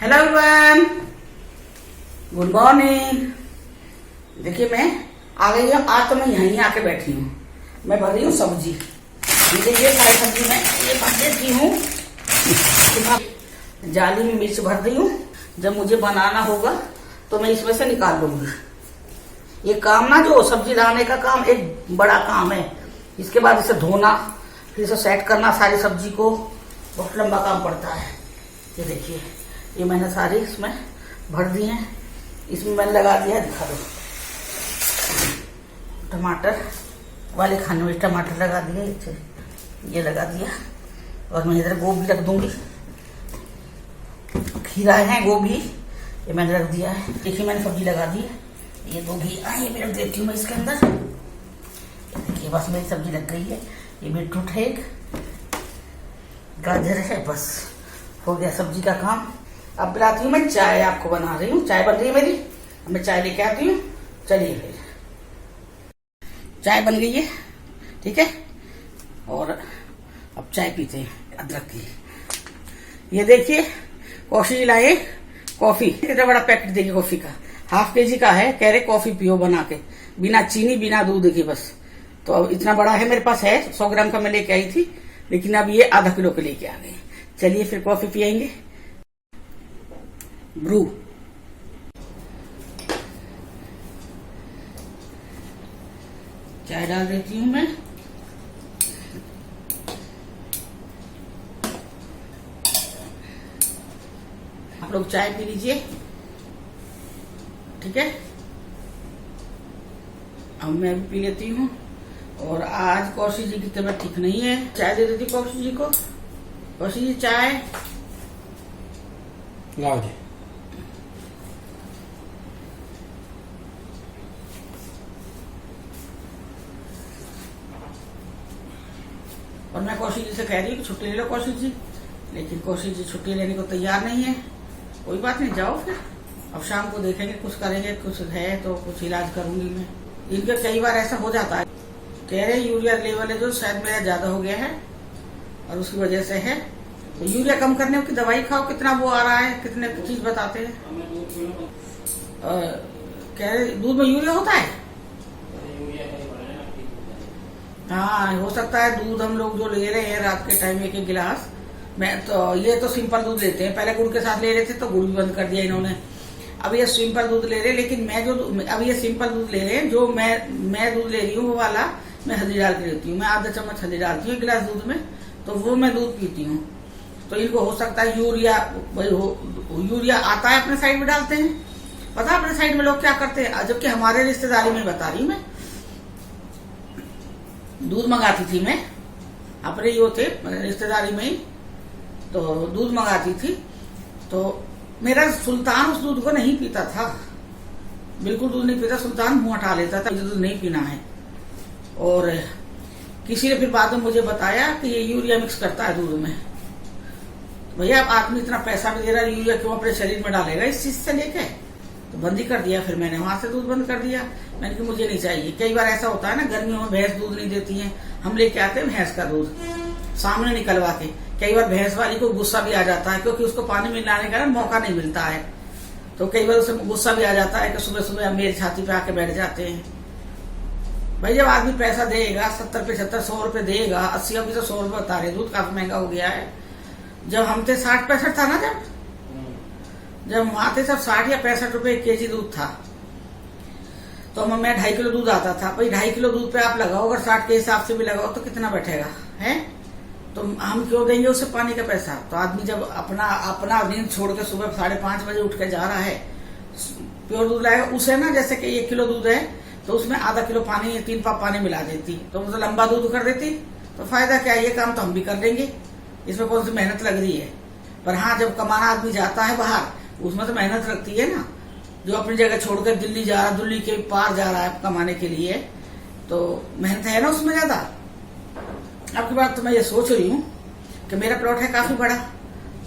Hello everyone, good morning. देखिए मैं आ गई हूँ। आज तो मैं यहीं आके बैठी हूँ। मैं भर रही हूँ सब्जी। ये सारी सब्जी मैं ये भर देती हूँ। जाली में मिर्च भर रही हूँ। जब मुझे बनाना होगा तो मैं इसमें से निकाल लूंगी। ये काम ना, जो सब्जी लाने का काम एक बड़ा काम है। इसके बाद इसे धोना, फिर इसे सेट करना, सारी सब्जी को बहुत लंबा काम पड़ता है। ये देखिए, ये मैंने सारी इसमें भर दी हैं। इसमें मैंने लगा दिया, दिखा दो, टमाटर वाले खाने में टमाटर लगा दिया, ये लगा दिया। और मैं इधर गोभी रख दूंगी। खीरा है, गोभी ये मैंने रख दिया है। देखिए मैंने सब्जी लगा दी है। ये गोभी ये मैं रख देती हूँ मैं इसके अंदर। देखिए बस मेरी सब्जी लग गई है। ये बीटरूट है, एक गाजर है, बस हो गया सब्जी का काम। अब बनाती हूँ मैं चाय। आपको बना रही हूँ, चाय बन रही है मेरी। मैं चाय लेके आती हूँ। चलिए फिर, चाय बन गई है, ठीक है। और अब चाय पीते हैं अदरक की। ये देखिए कॉफी लाए, कॉफी इतना बड़ा पैकेट देखिए कॉफी का, ½ kg का है। कह रहे कॉफी पियो बना के, बिना चीनी बिना दूध की बस। तो अब इतना बड़ा है मेरे पास, है 100 ग्राम का मैं लेके आई थी, लेकिन अब ये ½ किलो के लेके आ गए। चलिए फिर कॉफी पियेंगे। ब्रू चाय डाल देती हूँ मैं। आप लोग चाय पी लीजिए, ठीक है। अब मैं भी पी लेती हूँ। और आज कौशी जी की तबीयत ठीक नहीं है। चाय दे देती कौशी जी को। कौशी जी चाय लाओ जी। और मैं कौशिक जी से कह रही हूँ कि छुट्टी ले लो कौशिक जी, लेकिन कौशिक जी छुट्टी लेने को तैयार नहीं है। कोई बात नहीं, जाओ फिर। अब शाम को देखेंगे, कुछ करेंगे, कुछ है तो कुछ इलाज करूंगी मैं। इनका कई बार ऐसा हो जाता है। कह रहे यूरिया लेवल है जो शायद मेरा ज्यादा हो गया है और उसकी वजह से है। तो यूरिया कम करने की दवाई खाओ। कितना वो आ रहा है, कितने चीज बताते हैं। कह रहे दूध में यूरिया होता है। हाँ हो सकता है। दूध हम लोग जो ले रहे हैं रात के टाइम 1-1 गिलास, मैं तो ये तो सिंपल दूध लेते हैं। पहले गुड़ के साथ ले रहे थे तो गुड़ भी बंद कर दिया इन्होंने। अब ये सिंपल दूध ले रहे हैं, लेकिन मैं जो अब ये सिंपल दूध ले रहे हैं, जो मैं दूध ले रही हूँ वो वाला मैं हल्दी डाल के लेती हूँ। मैं आधा चम्मच हल्दी डालती हूँ 1 गिलास दूध में, तो वो मैं दूध पीती हूँ। तो इनको हो सकता है यूरिया, यूरिया आता है अपने साइड में डालते हैं। पता अपने साइड में लोग क्या करते हैं, जबकि हमारे रिश्तेदारी में बता रही हूँ मैं। दूध मंगाती थी मैं, अपने यो थे रिश्तेदारी में ही, तो दूध मंगाती थी। तो मेरा सुल्तान उस दूध को नहीं पीता था, बिल्कुल दूध नहीं पीता। सुल्तान मुंह हटा लेता था, दूध नहीं पीना है। और किसी ने फिर बाद में मुझे बताया कि ये यूरिया मिक्स करता है दूध में। भैया अब आदमी इतना पैसा भी दे रहा है, यूरिया क्यों अपने शरीर में डालेगा इस चीज से लेके। तो बंद ही कर दिया। फिर मैंने वहां से दूध बंद कर दिया। मैंने कहा मुझे नहीं चाहिए। कई बार ऐसा होता है ना, गर्मियों में भैंस दूध नहीं देती है, हम लेके आते हैं भैंस का दूध सामने निकलवा के। कई बार भैंस वाली को गुस्सा भी आ जाता है, क्योंकि उसको पानी मिलाने का मौका नहीं मिलता है। तो कई बार उसे गुस्सा भी आ जाता है कि सुबह सुबह मेरी छाती पे आके बैठ जाते हैं। भाई जब आदमी पैसा देगा, 70-75 100 रुपए देगा, 80 अभी तो 100 रुपए बता रहे। दूध काफी महंगा हो गया है। जब हम थे 60-65 था ना, जब वहां थे सब 60 या 65 रुपए 1 kg दूध था। तो मैं 2.5 किलो दूध आता था। भाई 2.5 किलो दूध पे आप लगाओ, अगर 60 के हिसाब से भी लगाओ तो कितना बैठेगा है। तो हम क्यों देंगे उससे पानी का पैसा। तो आदमी जब अपना नींद छोड़ के सुबह 5:30 बजे उठ के जा रहा है, प्योर दूध लाएगा, उसे ना जैसे कि 1 किलो दूध है तो उसमें ½ किलो पानी, 3 पाव पानी मिला देती, तो मतलब लंबा दूध कर देती। तो फायदा क्या, ये काम तो हम भी कर लेंगे, इसमें कौन सी मेहनत लग रही है। पर हाँ, जब कमाना आदमी जाता है बाहर, उसमें तो मेहनत लगती है ना। जो अपनी जगह छोड़कर दिल्ली जा रहा, दिल्ली के पार जा रहा है कमाने के लिए, तो मेहनत है ना उसमें ज्यादा। अब की बात तो मैं ये सोच रही हूँ कि मेरा प्लॉट है काफी बड़ा,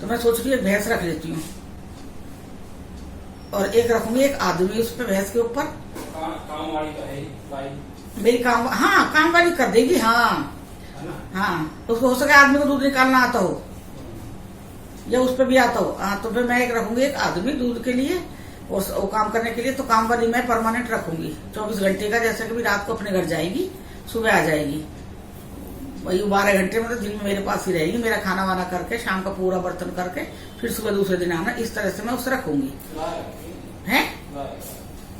तो मैं सोच रही हूँ भैंस रख लेती हूँ और एक रखूंगी एक आदमी उस पर भैंस के ऊपर। काम वाली तो है भाई, मेरी काम वाली कर देगी। हाँ, उसको हो सके आदमी को दूध निकालना आता हो। या उस पर भी आता हो, हाँ, तो फिर मैं एक रखूंगी, एक आदमी दूध के लिए और वो काम करने के लिए। तो काम वाली मैं परमानेंट रखूंगी 24 घंटे का, जैसे कि रात को अपने घर जाएगी, सुबह आ जाएगी। वही 12 घंटे मतलब दिन में मेरे पास ही रहेगी, मेरा खाना वाना करके, शाम का पूरा बर्तन करके, फिर सुबह दूसरे दिन आना। इस तरह से मैं उसे रखूंगी। है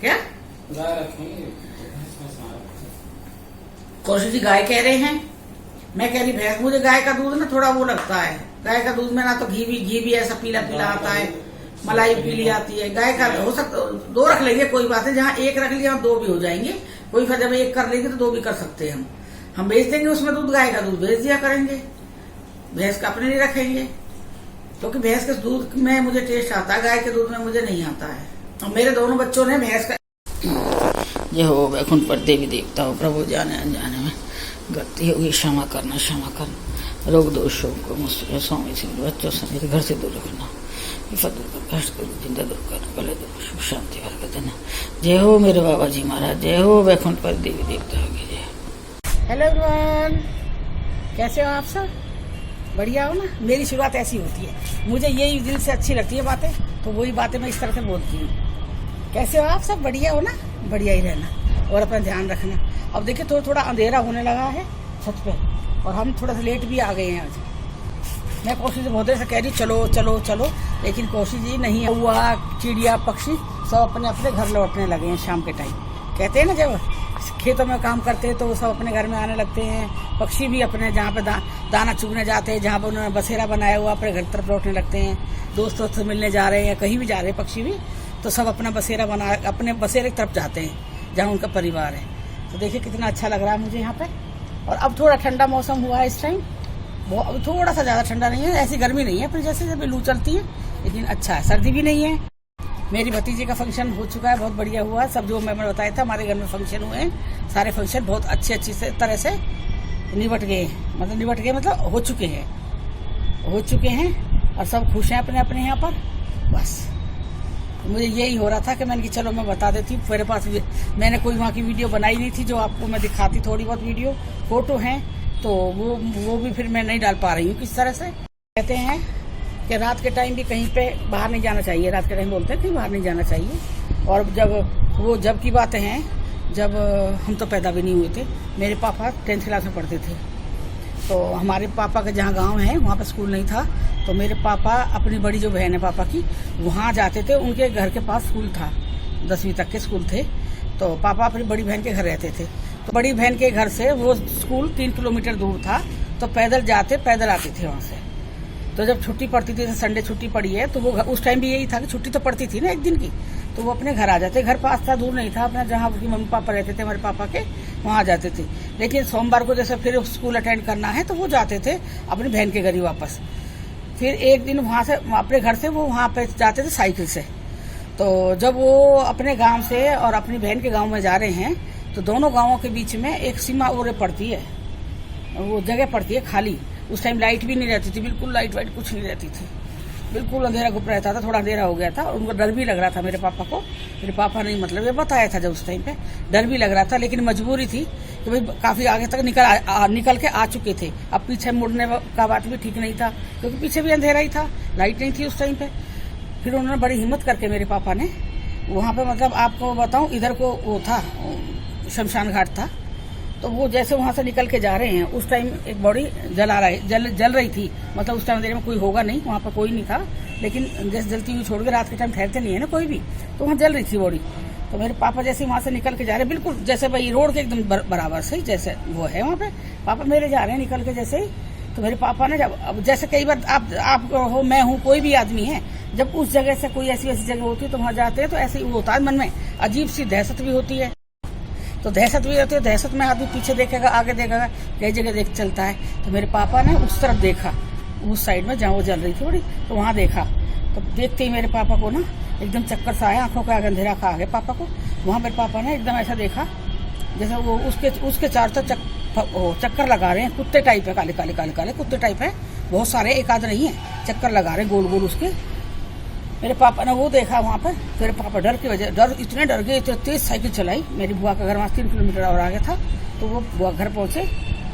क्या कौशिक जी गाय कह रहे हैं, मैं कह रही भैंस। मुझे गाय का दूध ना थोड़ा वो लगता है, गाय का दूध में ना तो घी भी ऐसा पीला पीला आता है, मलाई पीली आती है। गाय का हो सकता 2 रख लेंगे, कोई बात नहीं। जहाँ 1 रख लिया 2 भी हो जाएंगे, कोई जब 1 कर लेंगे तो 2 भी कर सकते हैं हम बेच देंगे उसमें दूध, गाय का दूध बेच दिया करेंगे, भैंस का अपने नहीं रखेंगे। क्योंकि भैंस के दूध में मुझे टेस्ट आता है, गाय के दूध में मुझे नहीं आता है। और मेरे दोनों बच्चों ने भैंस का ये हो वैकुंठ पर देवी देवता हो, प्रभु जाने अनजाने में गलती होगी, क्षमा करना, रोग दोषों को मुझसे स्वामी से बच्चों समेत घर से दूर रखना, विपद दूर कर, कष्ट दूर, चिंता दूर करना, भले दूर, सुख शांति वर्ग देना। जय हो मेरे बाबा जी महाराज, जय हो वैकुंठ पर देवी देवता होगी, जय। हेलो एवरीवन, कैसे हो आप सब? बढ़िया हो ना? मेरी शुरुआत ऐसी होती है, मुझे यही दिल से अच्छी लगती है बातें, तो वही बातें मैं इस तरह से बोलती हूँ। कैसे हो आप सब? बढ़िया हो ना? बढ़िया ही रहना और अपना ध्यान रखना। अब देखिए थोड़ा अंधेरा होने लगा है छत पे, और हम थोड़ा सा लेट भी आ गए हैं आज। मैं कोशिश बहुत देर से कह रही चलो चलो चलो, लेकिन कोशिश ही नहीं हुआ। चिड़िया पक्षी सब अपने अपने घर लौटने लगे हैं शाम के टाइम। कहते हैं ना जब खेतों में काम करते हैं तो वो सब अपने घर में आने लगते हैं। पक्षी भी अपने जहाँ पे दाना चुगने जाते हैं, जहाँ पे उन्होंने बसेरा बनाया हुआ अपने घर तरफ लौटने लगते हैं। दोस्तों से मिलने जा रहे हैं, कहीं भी जा रहे हैं पक्षी भी, तो सब अपना बसेरा बना अपने बसेरे की तरफ जाते हैं जहाँ उनका परिवार है। तो देखिए कितना अच्छा लग रहा है मुझे यहाँ पे। और अब थोड़ा ठंडा मौसम हुआ है इस टाइम, थोड़ा सा ज़्यादा ठंडा नहीं है, ऐसी गर्मी नहीं है, फिर जैसे जब लू चलती है, लेकिन अच्छा है, सर्दी भी नहीं है। मेरी भतीजी का फंक्शन हो चुका है, बहुत बढ़िया हुआ है। सब जो मैंने बताया था हमारे घर में फंक्शन हुए हैं, सारे फंक्शन बहुत अच्छी से तरह से निपट गए, मतलब हो चुके हैं और सब खुश हैं अपने अपने यहाँ पर। बस मुझे यही हो रहा था कि मैंने कि चलो मैं बता देती हूँ। मेरे पास मैंने कोई वहाँ की वीडियो बनाई नहीं थी जो आपको मैं दिखाती, थोड़ी बहुत वीडियो फोटो हैं, तो वो भी फिर मैं नहीं डाल पा रही हूँ किस तरह से। कहते हैं कि रात के टाइम भी कहीं पे बाहर नहीं जाना चाहिए, रात के टाइम बोलते हैं कहीं बाहर नहीं जाना चाहिए। और जब की बातें हैं, जब हम तो पैदा भी नहीं हुए थे, मेरे पापा 10th क्लास में पढ़ते थे, तो हमारे पापा का जहाँ गांव है वहाँ पे स्कूल नहीं था, तो मेरे पापा अपनी बड़ी जो बहन है पापा की, वहाँ जाते थे। उनके घर के पास स्कूल था, 10वीं तक के स्कूल थे, तो पापा अपनी बड़ी बहन के घर रहते थे। तो बड़ी बहन के घर से वो स्कूल 3 किलोमीटर दूर था, तो पैदल आते थे वहाँ से। तो जब छुट्टी पड़ती थी, संडे छुट्टी पड़ी है, तो वो उस टाइम भी यही था कि छुट्टी तो पड़ती थी ना एक दिन की, तो वो अपने घर आ जाते। घर पास था, दूर नहीं था, अपना जहाँ उसकी मम्मी पापा रहते थे हमारे पापा के, वहाँ आ जाते थे। लेकिन सोमवार को जैसे फिर स्कूल अटेंड करना है, तो वो जाते थे अपनी बहन के घर ही वापस। फिर एक दिन वहाँ से अपने घर से वो वहाँ पे जाते थे साइकिल से। तो जब वो अपने गांव से और अपनी बहन के गांव में जा रहे हैं, तो दोनों गांवों के बीच में एक सीमा ओरे पड़ती है, वो जगह पड़ती है खाली। उस टाइम लाइट भी नहीं रहती थी, बिल्कुल लाइट वाइट कुछ नहीं रहती थी, बिल्कुल अंधेरा गुप रहता था। थोड़ा अंधेरा हो गया था और उनको डर भी लग रहा था मेरे पापा को। मेरे पापा ने मतलब ये बताया था, जब उस टाइम पे डर भी लग रहा था, लेकिन मजबूरी थी कि भाई काफी आगे तक निकल के आ चुके थे। अब पीछे मुड़ने का बात भी ठीक नहीं था, क्योंकि पीछे भी अंधेरा ही था, लाइट नहीं थी उस टाइम पे। फिर उन्होंने बड़ी हिम्मत करके मेरे पापा ने वहाँ पे, मतलब आपको बताऊँ, इधर को वो था शमशान घाट था, तो वो जैसे वहाँ से निकल के जा रहे हैं, उस टाइम एक बॉडी जल रही थी। मतलब उस टाइम अंधेरे में कोई होगा नहीं, वहाँ पर कोई नहीं था, लेकिन जैसे जलती हुई छोड़ के, रात के टाइम ठहरते नहीं है ना कोई भी, तो वहाँ जल रही थी बॉडी। तो मेरे पापा जैसे वहाँ से निकल के जा रहे हैं, बिल्कुल जैसे भाई रोड के एकदम बराबर से जैसे वो है वहाँ पे, पापा मेरे जा रहे हैं निकल के जैसे ही। तो मेरे पापा ने जब जैसे कई बार आप हो, मैं हूँ, कोई भी आदमी है, जब उस जगह से कोई ऐसी जगह होती है तो वहाँ जाते हैं, तो ऐसे ही वो होता है, मन में अजीब सी दहशत भी होती है। तो दहशत भी होती है, दहशत में आदमी पीछे देखेगा, आगे देखेगा, कई जगह देख चलता है। तो मेरे पापा ने उस तरफ देखा, उस साइड में जहाँ वो जल रही थी बड़ी, तो वहाँ देखा। तो देखते ही मेरे पापा को ना एकदम चक्कर सा आया, आंखों का अंधेरा खा गया पापा को। वहाँ मेरे पापा ने एकदम ऐसा देखा जैसे वो उसके चारों तरफ चक्कर लगा रहे हैं, कुत्ते टाइप है, काले काले काले काले कुत्ते टाइप है, बहुत सारे, एक आध नहीं है, चक्कर लगा रहे हैं गोल गोल उसके। मेरे पापा ने वो देखा वहाँ पर, मेरे पापा इतने डर गए, इतने तेज साइकिल चलाई। मेरी बुआ का घर वहाँ 3 किलोमीटर और आगे था, तो वो बुआ घर पहुंचे,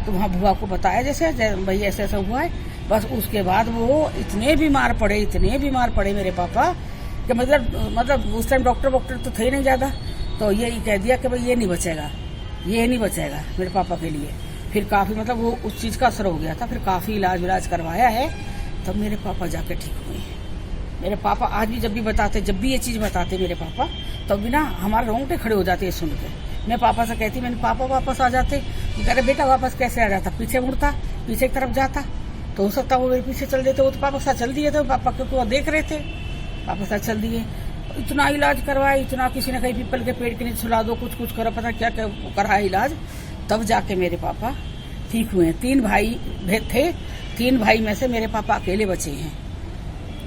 तो वहाँ बुआ को बताया जैसे भाई ऐसे ऐसा हुआ है। बस उसके बाद वो इतने बीमार पड़े मेरे पापा कि मतलब उस टाइम डॉक्टर तो थे नहीं ज्यादा, तो ये कह दिया कि भाई ये नहीं बचेगा मेरे पापा के लिए। फिर काफी मतलब वो उस चीज का असर हो गया था, फिर काफी इलाज करवाया है, तब मेरे पापा जाके ठीक हुए हैं। मेरे पापा आज भी जब भी ये चीज बताते मेरे पापा, तब भी ना हमारे रोंगटे खड़े हो जाते हैं सुन के। मैं पापा से कहती, मैंने पापा वापस आ जाते, कह रहे बेटा वापस कैसे आ जाता, पीछे मुड़ता, पीछे की तरफ जाता, तो हो सकता वो मेरे पीछे चल देते, वो तो पापा साथ चल दिए थे, पापा क्योंकि वो देख रहे थे, पापा साथ चल दिए। इतना इलाज करवाया, इतना किसी ने कहीं पीपल के पेड़ के नीचे सुला दो, कुछ करो, पता क्या क्या करा इलाज, तब जाके मेरे पापा ठीक हुए हैं। 3 भाई थे, 3 भाई में से मेरे पापा अकेले बचे हैं,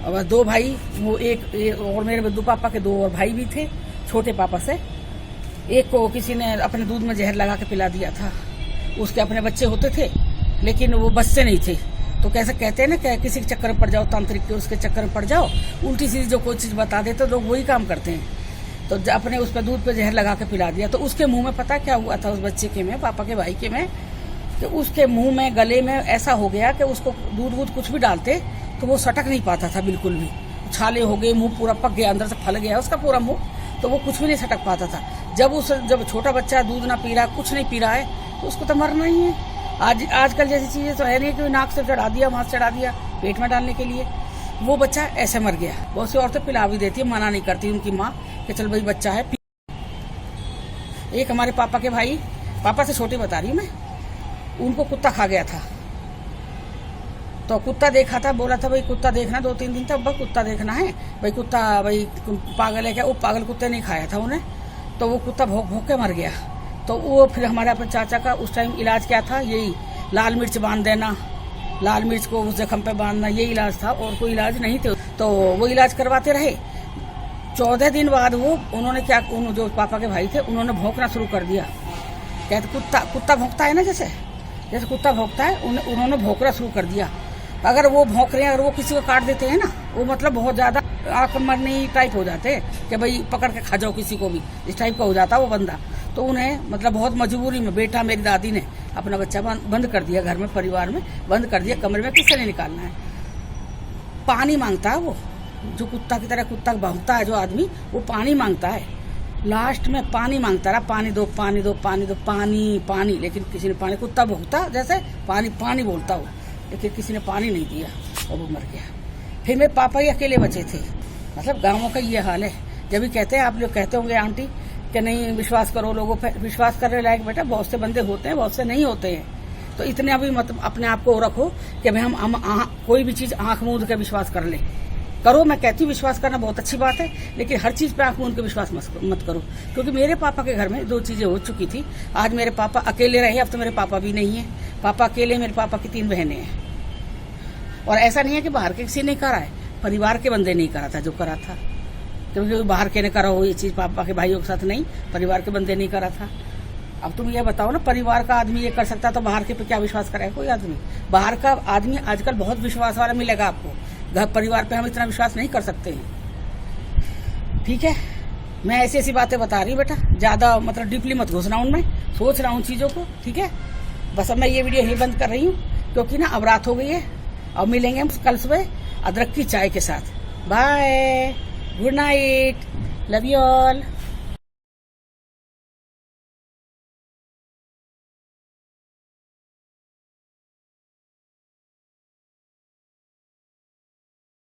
और 2 भाई वो एक और मेरे बुद्धू पापा के 2 और भाई भी थे छोटे पापा से। एक को किसी ने अपने दूध में जहर लगा के पिला दिया था, उसके अपने बच्चे होते थे लेकिन वो बच्चे नहीं थे, तो कैसे कहते हैं ना कि किसी के चक्कर में पड़ जाओ, तांत्रिक के उसके चक्कर में पड़ जाओ, उल्टी सीधी जो कोई चीज बता देते लोग वही काम करते हैं। तो अपने उस पर दूध पे जहर लगा के पिला दिया, तो उसके मुंह में पता क्या हुआ था उस बच्चे के में, पापा के भाई के में, कि उसके मुंह में गले में ऐसा हो गया कि उसको दूध कुछ भी डालते तो वो सटक नहीं पाता था बिल्कुल भी, छाले हो गए, मुंह पूरा पक गया, अंदर से फल गया उसका पूरा मुंह, तो वो कुछ भी नहीं सटक पाता था। जब छोटा बच्चा दूध ना पी रहा, कुछ नहीं पी रहा है, तो उसको तो मरना ही है। आजकल जैसी चीजें तो है नहीं कि नाक से चढ़ा दिया, वहां से चढ़ा दिया पेट में डालने के लिए, वो बच्चा ऐसे मर गया। बहुत सी औरतें पिला भी देती है, मना नहीं करती उनकी माँ कि चल भाई बच्चा है। एक हमारे पापा के भाई, पापा से छोटे बता रही हूँ मैं, उनको कुत्ता खा गया था, तो कुत्ता देखा था, बोला था भाई कुत्ता देखना 2-3 दिन तक, बस कुत्ता देखना है भाई, कुत्ता भाई पागल है क्या, वो पागल कुत्ते नहीं खाया था उन्हें, तो वो कुत्ता भोंक के मर गया। तो वो फिर हमारे अपने चाचा का उस टाइम इलाज क्या था, यही लाल मिर्च बांध देना, लाल मिर्च को उस जख्म पे बांधना, ये इलाज था, और कोई इलाज नहीं थे। तो वो इलाज करवाते रहे। 14 दिन बाद उन्होंने क्या, जो पापा के भाई थे उन्होंने भौंकना शुरू कर दिया, कहते कुत्ता भौंकता है ना, जैसे कुत्ता भौंकता है, उन्होंने भौंकना शुरू कर दिया। अगर वो भौंक रहे हैं, अगर वो किसी को काट देते हैं ना, वो मतलब बहुत ज्यादा आंख मरनी टाइप हो जाते हैं कि भाई पकड़ के खा जाओ किसी को भी, इस टाइप का हो जाता वो बंदा। तो उन्हें मतलब बहुत मजबूरी में बेटा, मेरी दादी ने अपना बच्चा बंद कर दिया घर में, परिवार में बंद कर दिया, कमरे में किससे नहीं निकालना है। पानी मांगता है वो, जो कुत्ता की तरह कुत्ता भौंकता है जो आदमी, वो पानी मांगता है, लास्ट में पानी मांगता रहा, पानी दो पानी दो पानी दो, पानी, लेकिन किसी ने पानी, कुत्ता भौंकता जैसे पानी बोलता वो, लेकिन किसी ने पानी नहीं दिया और वो मर गया। फिर मेरे पापा ही अकेले बचे थे। मतलब गाँवों का ये हाल है। जब भी कहते हैं, आप लोग कहते होंगे आंटी कि नहीं विश्वास करो लोगों पर, विश्वास करने लायक बेटा बहुत से बंदे होते हैं, बहुत से नहीं होते हैं। तो इतने अभी मतलब अपने आप को रखो कि भाई हम कोई भी चीज आंख मूंद के विश्वास कर ले, करो। मैं कहती हूँ विश्वास करना बहुत अच्छी बात है, लेकिन हर चीज पे आंख मूंद के विश्वास मत करो, क्योंकि मेरे पापा के घर में 2 चीजें हो चुकी थी। आज मेरे पापा अकेले रहे, अब तो मेरे पापा भी नहीं है, पापा अकेले, मेरे पापा की 3 बहनें हैं। और ऐसा नहीं है कि बाहर के किसी ने करा है, परिवार के बंदे नहीं करा था जो करा था, क्योंकि बाहर के ने करा हो ये चीज पापा के भाइयों के साथ नहीं, परिवार के बंदे नहीं करा था। अब तुम ये बताओ ना, परिवार का आदमी ये कर सकता तो बाहर के पे क्या विश्वास करेगा कोई आदमी? बाहर का आदमी आजकल बहुत विश्वास वाला मिलेगा आपको, घर परिवार पे हम इतना विश्वास नहीं कर सकते हैं। ठीक है, मैं ऐसी ऐसी बातें बता रही हूँ बेटा, ज्यादा मतलब डीपली मत घुसना उनमें, सोच रहा हूँ चीजों को। ठीक है, बस अब मैं ये वीडियो यही बंद कर रही हूँ, क्योंकि ना अब रात हो गई है। अब मिलेंगे हम कल सुबह अदरक की चाय के साथ। Bye, good night, love you all.